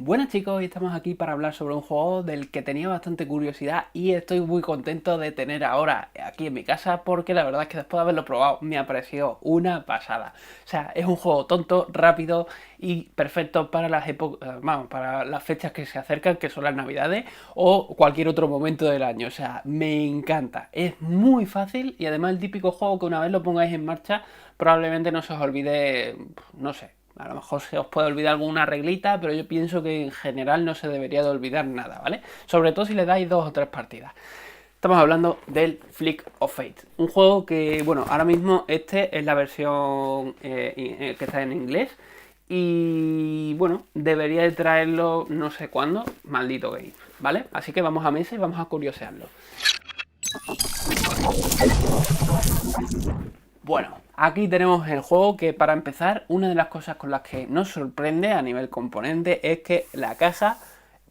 Buenas chicos, hoy estamos aquí para hablar sobre un juego del que tenía bastante curiosidad y estoy muy contento de tener ahora aquí en mi casa porque la verdad es que después de haberlo probado me ha parecido una pasada. O sea, es un juego tonto, rápido y perfecto para las épocas, vamos, para las fechas que se acercan, que son las navidades o cualquier otro momento del año. O sea, me encanta. Es muy fácil y además el típico juego que una vez lo pongáis en marcha probablemente no se os olvide, no sé. A lo mejor se os puede olvidar alguna reglita, pero yo pienso que en general no se debería de olvidar nada, ¿vale? Sobre todo si le dais 2 o 3 partidas. Estamos hablando del Flick of Fate. Un juego que, bueno, ahora mismo este es la versión que está en inglés. Y bueno, debería de traerlo no sé cuándo, maldito game, ¿vale? Así que vamos a mesa y vamos a curiosearlo. Bueno, aquí tenemos el juego que para empezar, una de las cosas con las que nos sorprende a nivel componente es que la caja,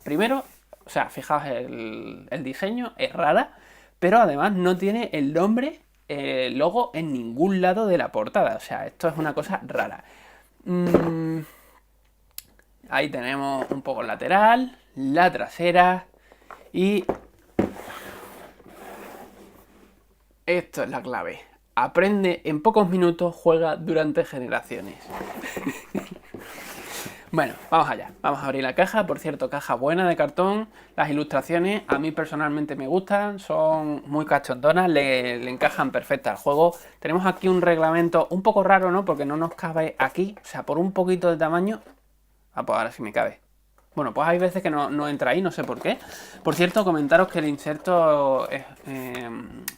primero, o sea, fijaos el diseño, es rara, pero además no tiene el nombre, el logo en ningún lado de la portada. O sea, esto es una cosa rara. Mm, ahí tenemos un poco el lateral, la trasera y esto es la clave. Aprende en pocos minutos, juega durante generaciones. Bueno, vamos allá. Vamos a abrir la caja. Por cierto, caja buena de cartón. Las ilustraciones a mí personalmente me gustan. Son muy cachondonas. Le encajan perfecta al juego. Tenemos aquí un reglamento un poco raro, ¿no? Porque no nos cabe aquí. O sea, por un poquito de tamaño. Ah, pues ahora sí me cabe. Bueno, pues hay veces que no entra ahí, no sé por qué. Por cierto, comentaros que el inserto es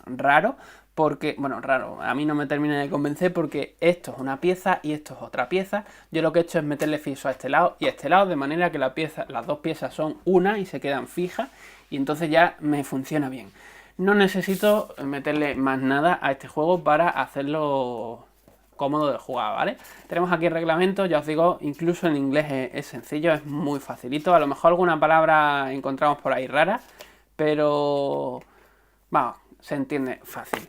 raro, porque, bueno, raro, a mí no me termina de convencer porque esto es una pieza y esto es otra pieza. Yo lo que he hecho es meterle fiso a este lado y a este lado, de manera que las dos piezas son una y se quedan fijas y entonces ya me funciona bien. No necesito meterle más nada a este juego para hacerlo cómodo de jugar, ¿vale? Tenemos aquí el reglamento, ya os digo, incluso en inglés es sencillo, es muy facilito. A lo mejor alguna palabra encontramos por ahí rara, pero vamos, se entiende fácil.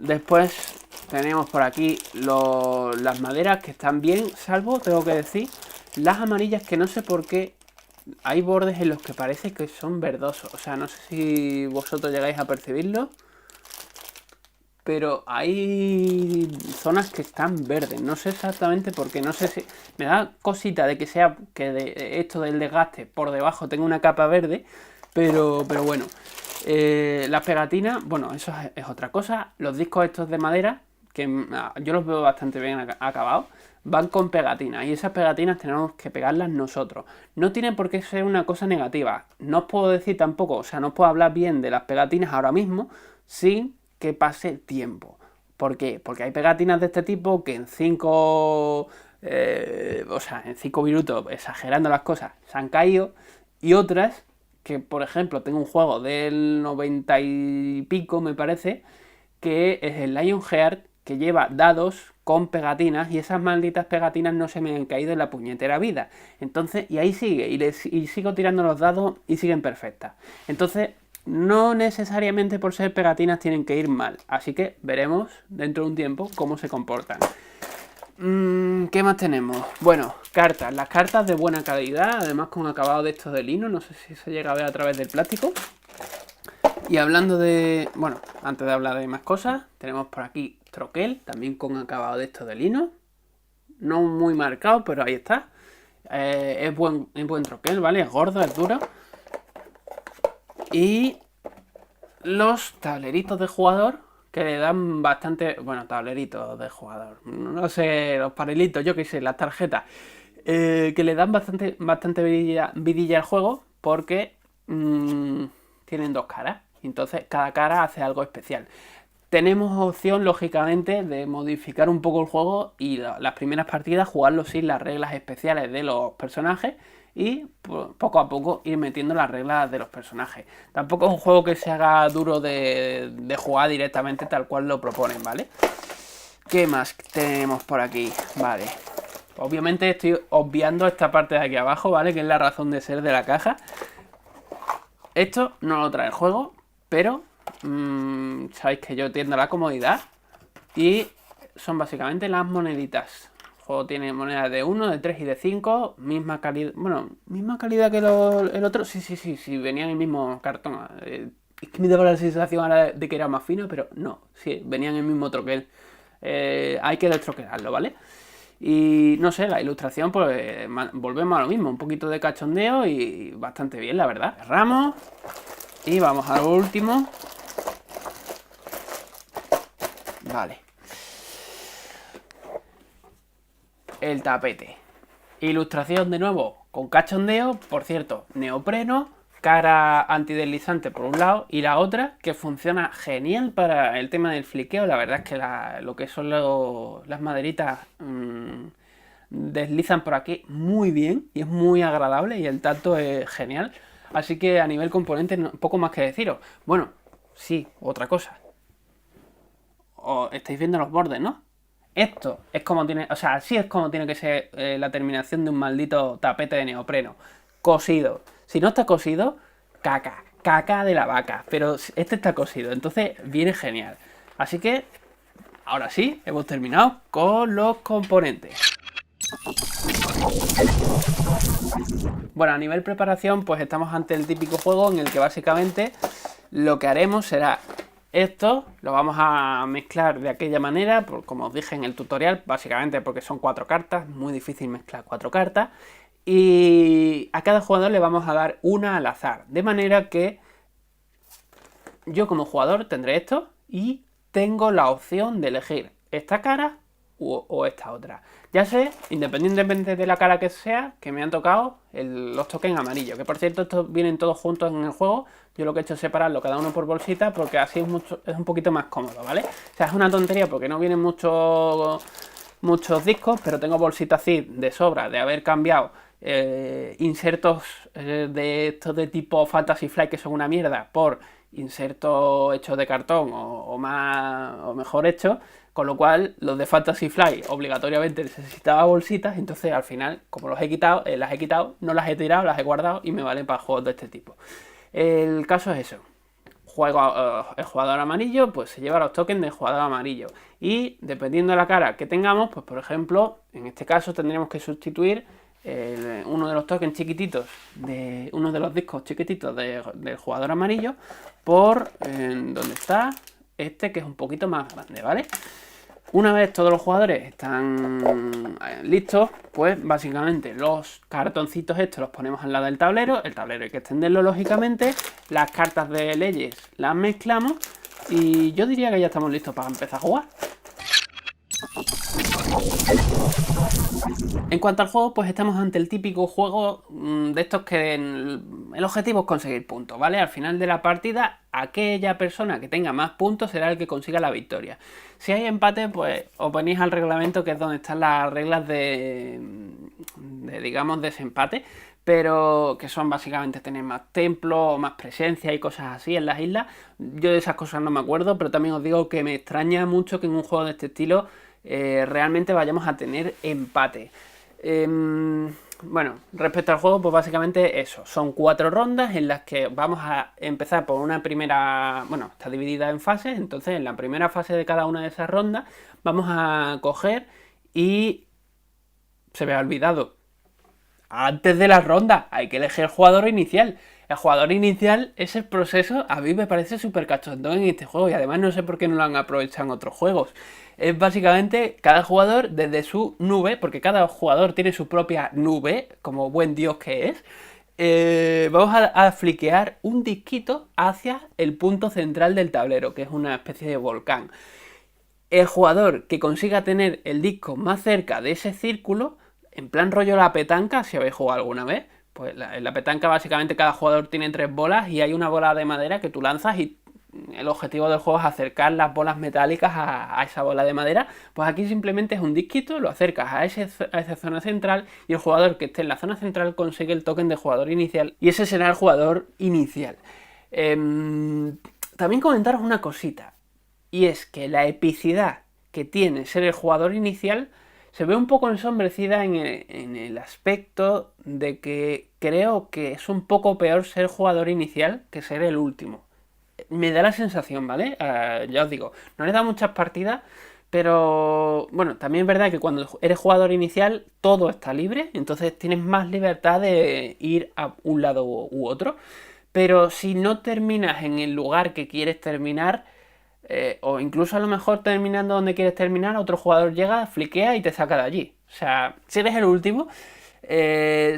Después tenemos por aquí las maderas que están bien, salvo, tengo que decir, las amarillas que no sé por qué hay bordes en los que parece que son verdosos. O sea, no sé si vosotros llegáis a percibirlo, pero hay zonas que están verdes. No sé exactamente por qué. No sé si me da cosita de que sea que de esto del desgaste por debajo tenga una capa verde, pero bueno. Las pegatinas, bueno, eso es otra cosa. Los discos estos de madera, que yo los veo bastante bien acabados, van con pegatinas y esas pegatinas tenemos que pegarlas nosotros. No tiene por qué ser una cosa negativa. No os puedo decir tampoco, o sea, no os puedo hablar bien de las pegatinas ahora mismo sin que pase tiempo. ¿Por qué? Porque hay pegatinas de este tipo que en 5 o sea, en 5 minutos, exagerando las cosas, se han caído y otras que, por ejemplo, tengo un juego del 90 y pico, me parece, que es el Lionheart, que lleva dados con pegatinas y esas malditas pegatinas no se me han caído en la puñetera vida. Entonces, y ahí sigue, y sigo tirando los dados y siguen perfectas. Entonces, no necesariamente por ser pegatinas tienen que ir mal. Así que veremos dentro de un tiempo cómo se comportan. ¿Qué más tenemos? Bueno, cartas. Las cartas de buena calidad, además con acabado de estos de lino. No sé si se llega a ver a través del plástico. Y hablando de... Bueno, antes de hablar de más cosas, tenemos por aquí troquel, también con acabado de estos de lino. No muy marcado, pero ahí está. Es buen troquel, ¿vale? Es gordo, es duro. Y los tableritos de jugador que le dan bastante... Bueno, tableritos de jugador. No sé, los panelitos, yo qué sé, las tarjetas. Que le dan bastante vidilla al juego porque tienen dos caras. Entonces cada cara hace algo especial. Tenemos opción, lógicamente, de modificar un poco el juego y las primeras partidas jugarlo sin las reglas especiales de los personajes y poco a poco ir metiendo las reglas de los personajes. Tampoco es un juego que se haga duro de jugar directamente tal cual lo proponen, ¿vale? ¿Qué más tenemos por aquí? Vale. Obviamente estoy obviando esta parte de aquí abajo, ¿vale? Que es la razón de ser de la caja. Esto no lo trae el juego, pero sabéis que yo tiendo a la comodidad y son básicamente las moneditas. juego tiene monedas de 1, de 3 y de 5, misma calidad, bueno, misma calidad que el otro, sí, venía en el mismo cartón. Es que me daba la sensación ahora de que era más fino, pero no, sí, venía en el mismo troquel. Hay que destroquelarlo, ¿vale? Y no sé, la ilustración, pues volvemos a lo mismo, un poquito de cachondeo y bastante bien, la verdad. Cerramos y vamos a lo último. Vale. El tapete. Ilustración de nuevo con cachondeo, por cierto, neopreno, cara antideslizante por un lado y la otra que funciona genial para el tema del fliqueo. La verdad es que lo que son las maderitas deslizan por aquí muy bien y es muy agradable y el tacto es genial. Así que a nivel componente poco más que deciros. Bueno, sí, otra cosa. Estáis viendo los bordes, ¿no? Esto es como tiene, o sea, así es como tiene que ser la terminación de un maldito tapete de neopreno. Cosido. Si no está cosido, caca de la vaca. Pero este está cosido, entonces viene genial. Así que, ahora sí, hemos terminado con los componentes. Bueno, a nivel preparación, pues estamos ante el típico juego en el que básicamente lo que haremos será esto, lo vamos a mezclar de aquella manera, como os dije en el tutorial, básicamente porque son 4 cartas, muy difícil mezclar 4 cartas, y a cada jugador le vamos a dar una al azar, de manera que yo como jugador tendré esto y tengo la opción de elegir esta cara o esta otra. Ya sé, independientemente de la cara que sea, que me han tocado los tokens amarillos. Que por cierto, estos vienen todos juntos en el juego. Yo lo que he hecho es separarlo cada uno por bolsita porque así es un poquito más cómodo, ¿vale? O sea, es una tontería porque no vienen muchos discos, pero tengo bolsitas así de sobra de haber cambiado insertos de estos de tipo Fantasy Flight que son una mierda por insertos hechos de cartón o mejor hechos, con lo cual los de Fantasy Flight obligatoriamente necesitaba bolsitas, entonces al final, como las he quitado, no las he tirado, las he guardado y me valen para juegos de este tipo. El caso es eso. El jugador amarillo pues se lleva los tokens del jugador amarillo y dependiendo de la cara que tengamos, pues por ejemplo, en este caso tendríamos que sustituir uno de los tokens chiquititos de uno de los discos chiquititos del jugador amarillo por donde está este, que es un poquito más grande, ¿vale? Una vez todos los jugadores están listos, pues básicamente los cartoncitos estos los ponemos al lado del tablero. El tablero hay que extenderlo lógicamente. Las cartas de leyes las mezclamos y yo diría que ya estamos listos para empezar a jugar. En cuanto al juego, pues estamos ante el típico juego de estos que el objetivo es conseguir puntos, ¿vale? Al final de la partida, aquella persona que tenga más puntos será el que consiga la victoria. Si hay empate, pues os venís al reglamento, que es donde están las reglas de digamos, desempate, pero que son básicamente tener más templos, más presencia y cosas así en las islas. Yo de esas cosas no me acuerdo, pero también os digo que me extraña mucho que en un juego de este estilo realmente vayamos a tener empate. Bueno, respecto al juego, pues básicamente eso. Son 4 rondas en las que vamos a empezar por una primera... Bueno, está dividida en fases, entonces en la primera fase de cada una de esas rondas vamos a coger y... Se me ha olvidado. Antes de la ronda hay que elegir el jugador inicial. El jugador inicial es el proceso, a mí me parece súper cachondón en este juego y además no sé por qué no lo han aprovechado en otros juegos. Es básicamente cada jugador desde su nube, porque cada jugador tiene su propia nube, como buen dios que es. Vamos a fliquear un disquito hacia el punto central del tablero, que es una especie de volcán. El jugador que consiga tener el disco más cerca de ese círculo, en plan rollo la petanca, si habéis jugado alguna vez, pues en la petanca básicamente cada jugador tiene 3 bolas y hay una bola de madera que tú lanzas y el objetivo del juego es acercar las bolas metálicas a esa bola de madera. Pues aquí simplemente es un disquito, lo acercas a esa zona central y el jugador que esté en la zona central consigue el token de jugador inicial y ese será el jugador inicial. También comentaros una cosita, y es que la epicidad que tiene ser el jugador inicial se ve un poco ensombrecida en el aspecto de que creo que es un poco peor ser jugador inicial que ser el último. Me da la sensación, ¿vale? Ya os digo, no le he dado muchas partidas, Pero bueno, también es verdad que cuando eres jugador inicial todo está libre, entonces tienes más libertad de ir a un lado u otro. Pero si no terminas en el lugar que quieres terminar, o incluso a lo mejor terminando donde quieres terminar, otro jugador llega, fliquea y te saca de allí. O sea, si eres el último,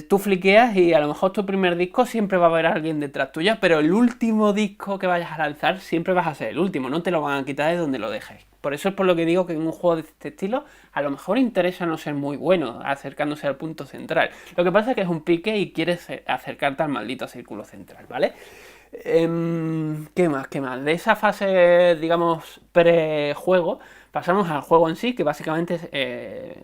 tú fliqueas y a lo mejor tu primer disco siempre va a haber alguien detrás tuya, pero el último disco que vayas a lanzar siempre vas a ser el último, no te lo van a quitar de donde lo dejes. Por eso es por lo que digo que en un juego de este estilo a lo mejor interesa no ser muy bueno acercándose al punto central. Lo que pasa es que es un pique y quieres acercarte al maldito círculo central, ¿vale? ¿Qué más? ¿Qué más? De esa fase, digamos, prejuego, pasamos al juego en sí, que básicamente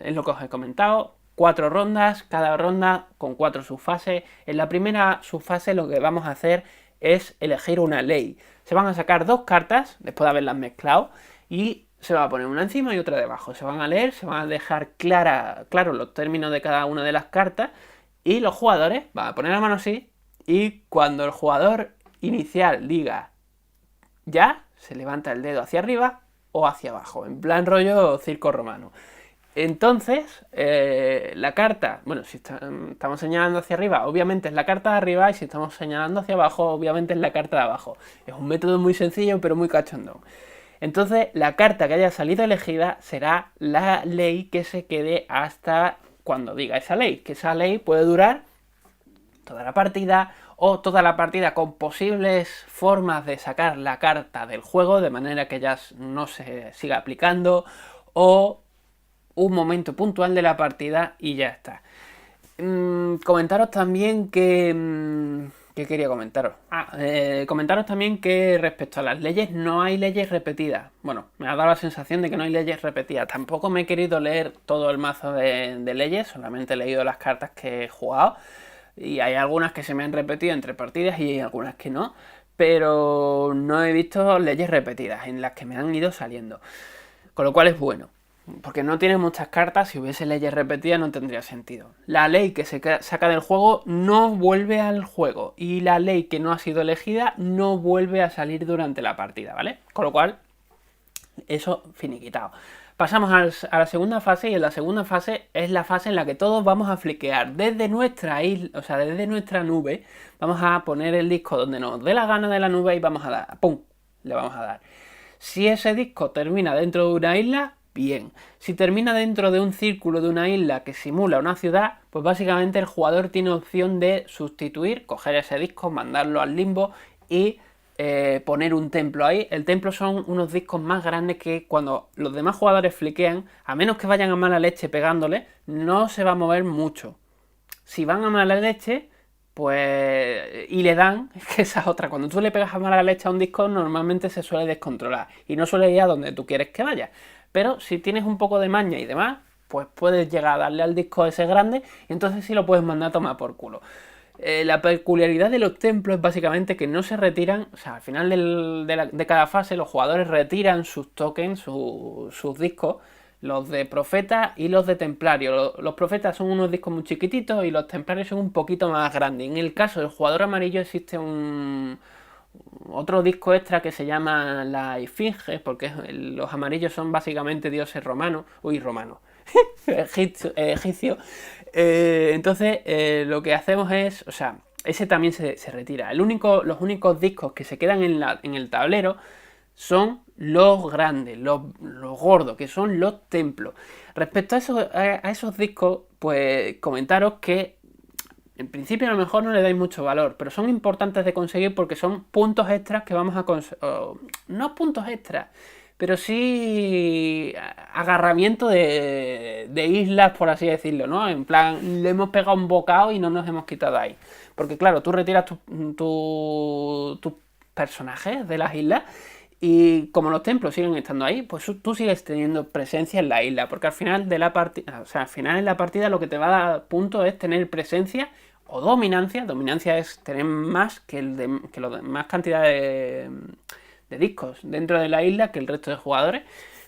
es lo que os he comentado. 4 rondas, cada ronda con 4 subfases. En la primera subfase lo que vamos a hacer es elegir una ley. Se van a sacar 2 cartas, después de haberlas mezclado, y se va a poner una encima y otra debajo. Se van a leer, se van a dejar claros los términos de cada una de las cartas, y los jugadores van a poner la mano así, y cuando el jugador inicial diga ya, se levanta el dedo hacia arriba o hacia abajo, en plan rollo circo romano. Entonces, la carta, bueno, si estamos señalando hacia arriba, obviamente es la carta de arriba, y si estamos señalando hacia abajo, obviamente es la carta de abajo. Es un método muy sencillo, pero muy cachondón. Entonces, la carta que haya salido elegida será la ley que se quede hasta cuando diga esa ley, que esa ley puede durar toda la partida o toda la partida con posibles formas de sacar la carta del juego de manera que ya no se siga aplicando, o un momento puntual de la partida y ya está. Comentaros también que... ¿Qué quería comentaros? Comentaros también que respecto a las leyes no hay leyes repetidas. Bueno, me ha dado la sensación de que no hay leyes repetidas. Tampoco me he querido leer todo el mazo de leyes, solamente he leído las cartas que he jugado. Y hay algunas que se me han repetido entre partidas y hay algunas que no. Pero no he visto leyes repetidas en las que me han ido saliendo. Con lo cual es bueno. Porque no tiene muchas cartas, si hubiese leyes repetidas no tendría sentido. La ley que se saca del juego no vuelve al juego, y la ley que no ha sido elegida no vuelve a salir durante la partida, ¿vale? Con lo cual, eso finiquitado. Pasamos a la segunda fase, y en la segunda fase es la fase en la que todos vamos a fliquear desde nuestra isla, o sea, desde nuestra nube. Vamos a poner el disco donde nos dé la gana de la nube y vamos a dar, ¡pum!, le vamos a dar. Si ese disco termina dentro de una isla, bien. Si termina dentro de un círculo de una isla que simula una ciudad, pues básicamente el jugador tiene opción de sustituir, coger ese disco, mandarlo al limbo y poner un templo ahí. El templo son unos discos más grandes que cuando los demás jugadores fliquean, a menos que vayan a mala leche pegándole, no se va a mover mucho. Si van a mala leche, pues... y le dan, es que esa es otra. Cuando tú le pegas a mala leche a un disco, normalmente se suele descontrolar y no suele ir a donde tú quieres que vaya. Pero si tienes un poco de maña y demás, pues puedes llegar a darle al disco ese grande y entonces sí lo puedes mandar a tomar por culo. La peculiaridad de los templos es básicamente que no se retiran, o sea, al final de cada fase los jugadores retiran sus tokens, sus discos, los de profeta y los de templario. Los profetas son unos discos muy chiquititos y los templarios son un poquito más grandes. En el caso del jugador amarillo existe otro disco extra que se llama la Esfinge, porque los amarillos son básicamente dioses romanos, egipcio. Entonces lo que hacemos es, o sea, ese también se retira. Los únicos discos que se quedan en el tablero son los grandes, los gordos, que son los templos. Respecto a esos discos, pues comentaros que en principio a lo mejor no le dais mucho valor, pero son importantes de conseguir porque son puntos extras que vamos a conseguir. No puntos extras, pero sí agarramiento de islas, por así decirlo, ¿no? En plan, le hemos pegado un bocado y no nos hemos quitado ahí. Porque claro, tú retiras tus personajes de las islas y como los templos siguen estando ahí, pues tú sigues teniendo presencia en la isla. Porque al final de la partida, o sea, al final en la partida lo que te va a dar punto es tener presencia o dominancia. Dominancia es tener más que más cantidad de discos dentro de la isla que el resto de jugadores.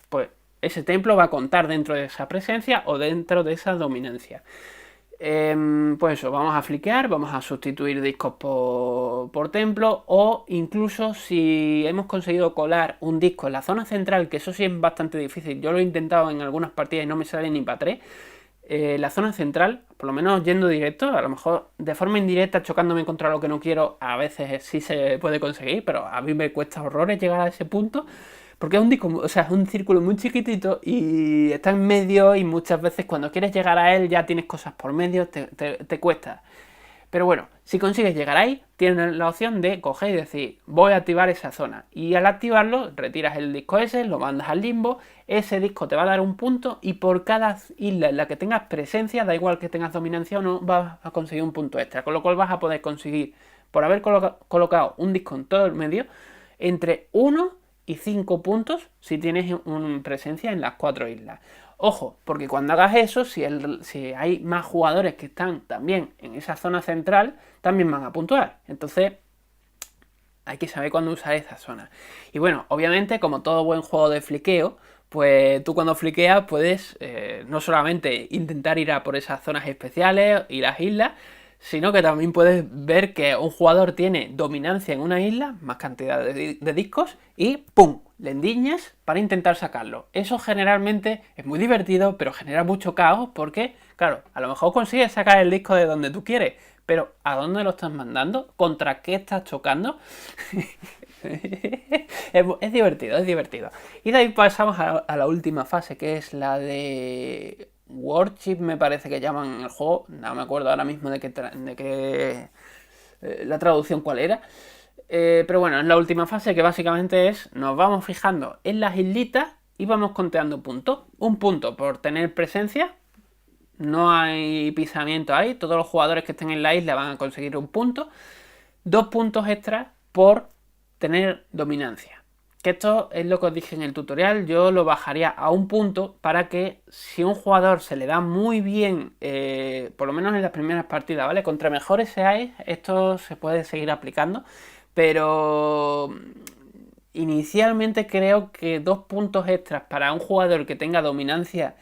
Pues ese templo va a contar dentro de esa presencia o dentro de esa dominancia. Pues eso, vamos a fliquear, vamos a sustituir discos por templo, o incluso si hemos conseguido colar un disco en la zona central, que eso sí es bastante difícil, yo lo he intentado en algunas partidas y no me sale ni para tres. La zona central, por lo menos yendo directo, a lo mejor de forma indirecta chocándome contra lo que no quiero, a veces sí se puede conseguir, pero a mí me cuesta horrores llegar a ese punto. Porque es un disco, o sea, es un círculo muy chiquitito y está en medio, y muchas veces cuando quieres llegar a él ya tienes cosas por medio, te cuesta. Pero bueno, si consigues llegar ahí, tienes la opción de coger y decir, voy a activar esa zona. Y al activarlo, retiras el disco ese, lo mandas al limbo, ese disco te va a dar un punto, y por cada isla en la que tengas presencia, da igual que tengas dominancia o no, vas a conseguir un punto extra. Con lo cual vas a poder conseguir, por haber colocado un disco en todo el medio, entre 1 y 5 puntos si tienes presencia en las 4 islas. Ojo, porque cuando hagas eso, si hay más jugadores que están también en esa zona central, también van a puntuar. Entonces, hay que saber cuándo usar esa zona. Y bueno, obviamente, como todo buen juego de fliqueo, pues tú cuando fliqueas puedes no solamente intentar ir a por esas zonas especiales y las islas, sino que también puedes ver que un jugador tiene dominancia en una isla, más cantidad de discos, y ¡pum!, le endiñas para intentar sacarlo. Eso generalmente es muy divertido, pero genera mucho caos porque, claro, a lo mejor consigues sacar el disco de donde tú quieres, pero ¿a dónde lo estás mandando? ¿Contra qué estás chocando? Es divertido, es divertido. Y de ahí pasamos a la última fase, que es la de Worship, me parece que llaman el juego. No me acuerdo ahora mismo de qué la traducción cuál era. Pero bueno, es la última fase, que básicamente es, nos vamos fijando en las islitas y vamos conteando puntos. Un punto por tener presencia. No hay pisamiento ahí, todos los jugadores que estén en la isla van a conseguir un punto. 2 puntos extras por tener dominancia. Que esto es lo que os dije en el tutorial, yo lo bajaría a un punto para que si un jugador se le da muy bien, por lo menos en las primeras partidas, ¿vale? Contra mejores seáis, esto se puede seguir aplicando, pero inicialmente creo que 2 puntos extras para un jugador que tenga dominancia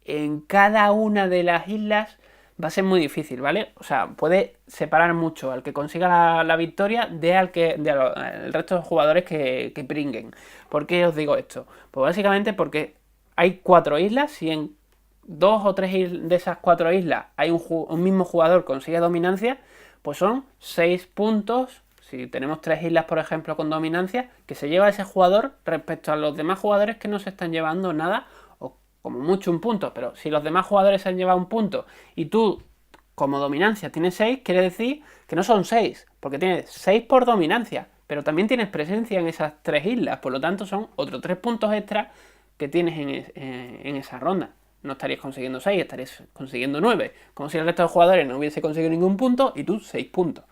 en cada una de las islas va a ser muy difícil, ¿vale? O sea, puede separar mucho al que consiga la victoria el resto de jugadores que pringuen. ¿Por qué os digo esto? Pues básicamente porque hay 4 islas. Si en 2 o 3 de esas 4 islas hay un mismo jugador consigue dominancia, pues son 6 puntos. Si tenemos 3 islas, por ejemplo, con dominancia, que se lleva ese jugador respecto a los demás jugadores que no se están llevando nada, o como mucho un punto. Pero si los demás jugadores se han llevado un punto y tú, como dominancia, tienes 6, quiere decir que no son 6, porque tienes 6 por dominancia, pero también tienes presencia en esas 3 islas. Por lo tanto, son otros 3 puntos extra que tienes en esa ronda. No estarías consiguiendo 6, estarías consiguiendo 9. Como si el resto de jugadores no hubiese conseguido ningún punto y tú 6 puntos.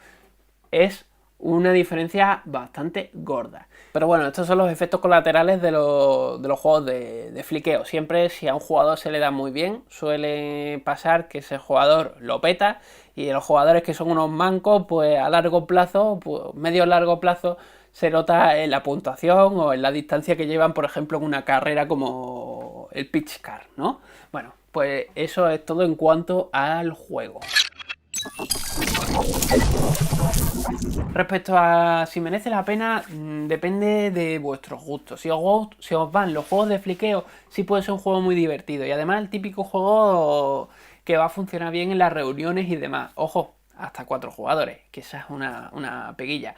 Es una diferencia bastante gorda. Pero bueno, estos son los efectos colaterales de los juegos de fliqueo. Siempre, si a un jugador se le da muy bien, suele pasar que ese jugador lo peta, y los jugadores que son unos mancos, pues a largo plazo, pues medio largo plazo, se nota en la puntuación o en la distancia que llevan, por ejemplo, en una carrera como el pitch car, ¿no? Bueno, pues eso es todo en cuanto al juego. Respecto a si merece la pena, depende de vuestros gustos. Si os van los juegos de fliqueo, sí puede ser un juego muy divertido. Y además el típico juego que va a funcionar bien en las reuniones y demás. Ojo, hasta 4 jugadores, que esa es una peguilla.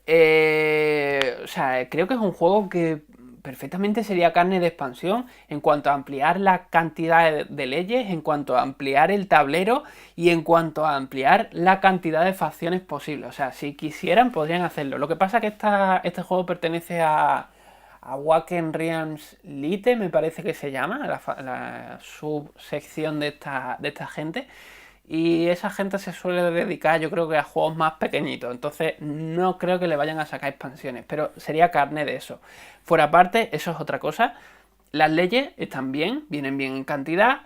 O sea, creo que es un juego que perfectamente sería carne de expansión en cuanto a ampliar la cantidad de leyes, en cuanto a ampliar el tablero y en cuanto a ampliar la cantidad de facciones posibles. O sea, si quisieran podrían hacerlo. Lo que pasa es que este juego pertenece a Wacken Realms Lite, me parece que se llama, la subsección de esta gente. Y esa gente se suele dedicar, yo creo que a juegos más pequeñitos. Entonces no creo que le vayan a sacar expansiones, pero sería carne de eso. Fuera parte, eso es otra cosa. Las leyes están bien, vienen bien en cantidad.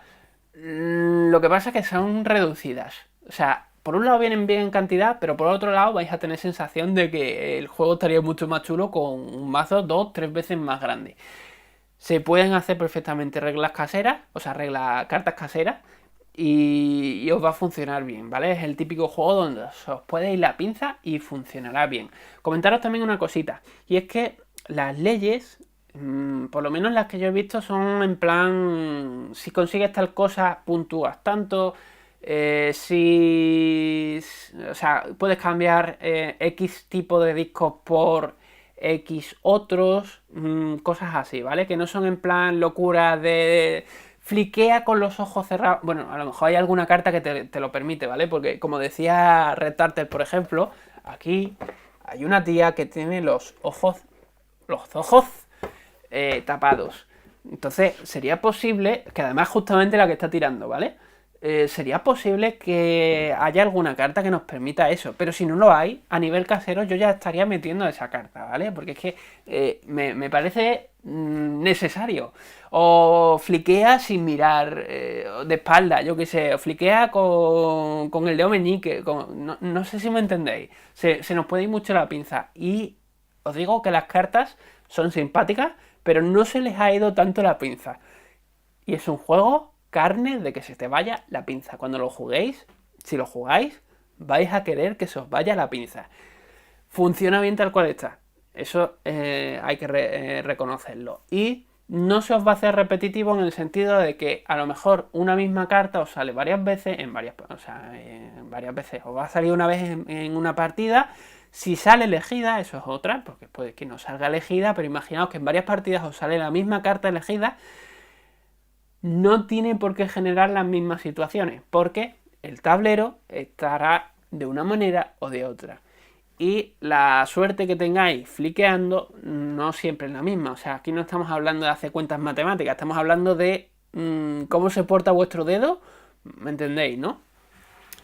Lo que pasa es que son reducidas. O sea, por un lado vienen bien en cantidad, pero por otro lado vais a tener sensación de que el juego estaría mucho más chulo con un mazo 2-3 veces más grande. Se pueden hacer perfectamente reglas caseras, o sea, cartas caseras, y os va a funcionar bien, ¿vale? Es el típico juego donde os puede ir la pinza y funcionará bien. Comentaros también una cosita, y es que las leyes, por lo menos las que yo he visto, son en plan, si consigues tal cosa, puntúas tanto, si, o sea, puedes cambiar X tipo de discos por X otros, cosas así, ¿vale? Que no son en plan locuras de fliquea con los ojos cerrados. Bueno, a lo mejor hay alguna carta que te lo permite, ¿vale? Porque como decía Red Turtle, por ejemplo, aquí hay una tía que tiene los ojos tapados. Entonces, sería posible, que además justamente la que está tirando, ¿vale? Sería posible que haya alguna carta que nos permita eso, pero si no lo hay, a nivel casero yo ya estaría metiendo esa carta, ¿vale? Porque es que me parece necesario. O fliquea sin mirar de espalda, yo qué sé, o fliquea con el dedo meñique, no sé si me entendéis, se nos puede ir mucho la pinza. Y os digo que las cartas son simpáticas, pero no se les ha ido tanto la pinza. Y es un juego carne de que se te vaya la pinza. Cuando lo juguéis, si lo jugáis, vais a querer que se os vaya la pinza. Funciona bien tal cual está. Eso hay que reconocerlo. Y no se os va a hacer repetitivo en el sentido de que a lo mejor una misma carta os sale varias veces, varias veces. Os va a salir una vez en una partida. Si sale elegida, eso es otra, porque puede que no salga elegida, pero imaginaos que en varias partidas os sale la misma carta elegida. No tiene por qué generar las mismas situaciones, porque el tablero estará de una manera o de otra. Y la suerte que tengáis fliqueando no siempre es la misma. O sea, aquí no estamos hablando de hacer cuentas matemáticas, estamos hablando de cómo se porta vuestro dedo. ¿Me entendéis, no?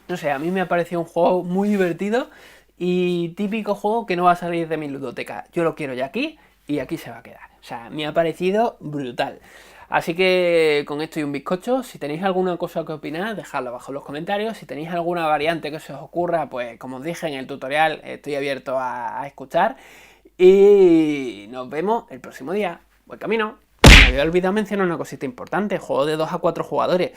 No sé, a mí me ha parecido un juego muy divertido y típico juego que no va a salir de mi ludoteca. Yo lo quiero ya aquí y aquí se va a quedar. O sea, me ha parecido brutal. Así que con esto y un bizcocho, si tenéis alguna cosa que opinar, dejadlo abajo en los comentarios. Si tenéis alguna variante que se os ocurra, pues como os dije en el tutorial, estoy abierto a escuchar. Y nos vemos el próximo día. Buen camino. Me había olvidado mencionar una cosita importante, juego de 2 a 4 jugadores.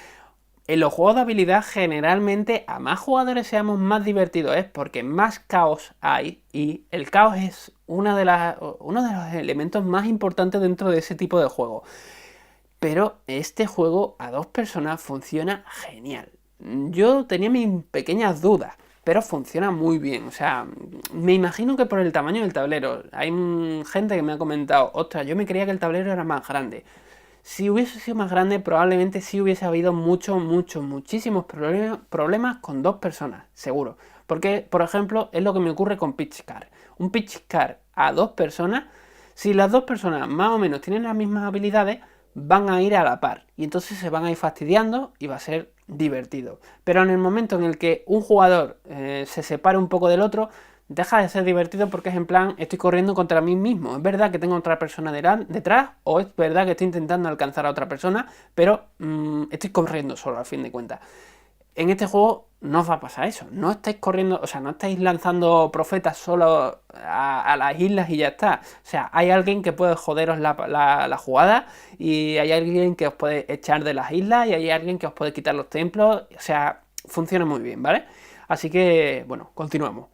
En los juegos de habilidad generalmente a más jugadores seamos más divertidos es porque más caos hay y el caos es uno de los elementos más importantes dentro de ese tipo de juego. Pero este juego a 2 personas funciona genial. Yo tenía mis pequeñas dudas, pero funciona muy bien. O sea, me imagino que por el tamaño del tablero. Hay gente que me ha comentado, ostras, yo me creía que el tablero era más grande. Si hubiese sido más grande, probablemente sí hubiese habido muchísimos problemas con 2 personas, seguro. Porque, por ejemplo, es lo que me ocurre con Pitch Car. Un Pitch Car a 2 personas, si las 2 personas más o menos tienen las mismas habilidades, van a ir a la par. Y entonces se van a ir fastidiando y va a ser divertido. Pero en el momento en el que un jugador se separa un poco del otro, deja de ser divertido porque es en plan, estoy corriendo contra mí mismo. Es verdad que tengo otra persona detrás, o es verdad que estoy intentando alcanzar a otra persona, pero estoy corriendo solo al fin de cuentas. En este juego no os va a pasar eso. No estáis corriendo, o sea, no estáis lanzando profetas solo a las islas y ya está. O sea, hay alguien que puede joderos la jugada y hay alguien que os puede echar de las islas y hay alguien que os puede quitar los templos. O sea, funciona muy bien, ¿vale? Así que, bueno, continuamos.